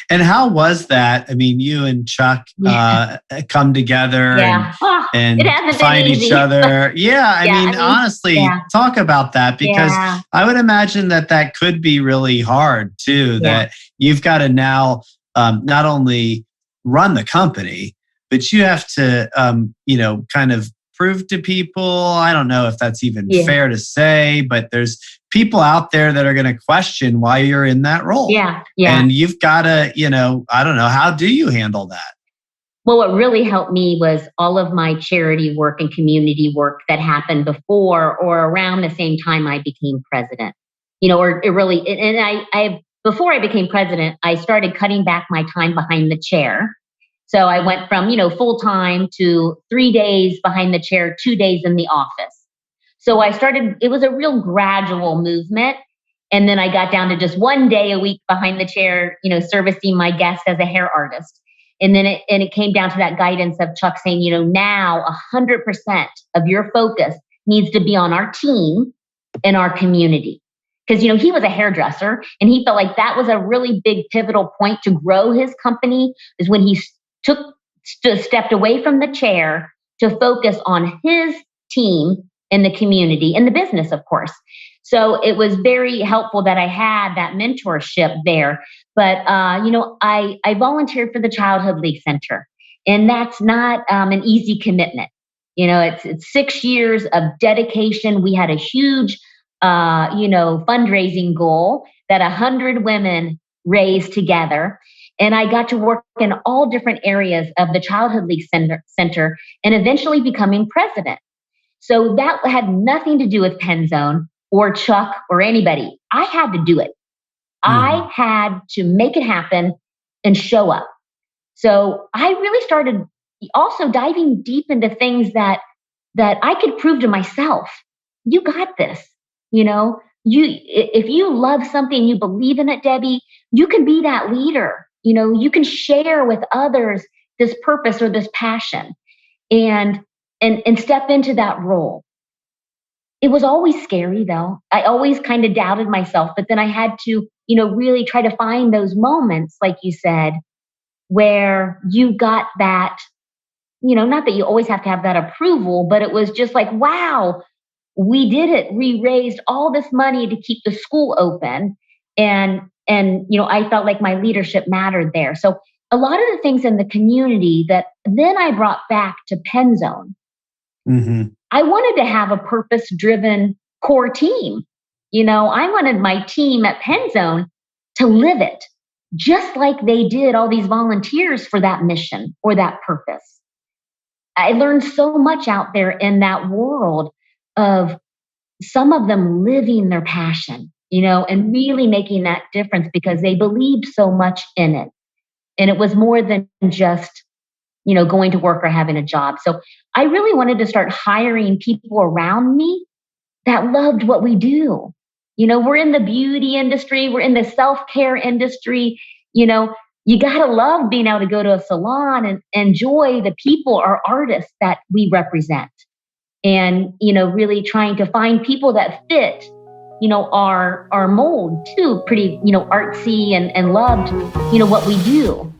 And how was that? I mean, you and Chuck come together It and hasn't been find each easy. other. Yeah, I Yeah, mean, honestly, talk about that because yeah, I would imagine that that could be really hard too. yeah, That you've got to now not only run the company, but you have to, kind of prove to people. I don't know if that's even yeah, fair to say, but there's people out there that are going to question why you're in that role. yeah, yeah. And you've got to, I don't know, how do you handle that? Well, what really helped me was all of my charity work and community work that happened before or around the same time I became president. Or it really, and I before I became president, I started cutting back my time behind the chair. So I went from, full time to 3 days behind the chair, 2 days in the office. So it was a real gradual movement. And then I got down to just 1 day a week behind the chair, servicing my guests as a hair artist. And then it came down to that guidance of Chuck saying, now 100% of your focus needs to be on our team and our community. Because, he was a hairdresser and he felt like that was a really big pivotal point to grow his company is when he stepped away from the chair to focus on his team and the community and the business, of course. So it was very helpful that I had that mentorship there. But, I volunteered for the Childhood League Center, and that's not an easy commitment. It's 6 years of dedication. We had a huge, fundraising goal that 100 women raised together. And I got to work in all different areas of the Childhood League Center and eventually becoming president. So that had nothing to do with Penzone or Chuck or anybody. I had to do it. I had to make it happen and show up. So I really started also diving deep into things that I could prove to myself. You got this. If you love something, you believe in it, Debbie, you can be that leader. You can share with others this purpose or this passion and step into that role. It was always scary though. I always kind of doubted myself, but then I had to, really try to find those moments, like you said, where you got that, not that you always have to have that approval, but it was just like, wow, we did it. We raised all this money to keep the school open. And I felt like my leadership mattered there. So a lot of the things in the community that then I brought back to Penzone. I wanted to have a purpose-driven core team. I wanted my team at Penzone to live it, just like they did all these volunteers for that mission or that purpose. I learned so much out there in that world of some of them living their passion, and really making that difference because they believed so much in it. And it was more than just, going to work or having a job. So I really wanted to start hiring people around me that loved what we do. We're in the beauty industry. We're in the self-care industry. You got to love being able to go to a salon and enjoy the people or artists that we represent. And, really trying to find people that fit, our mold too, pretty, artsy and loved, what we do.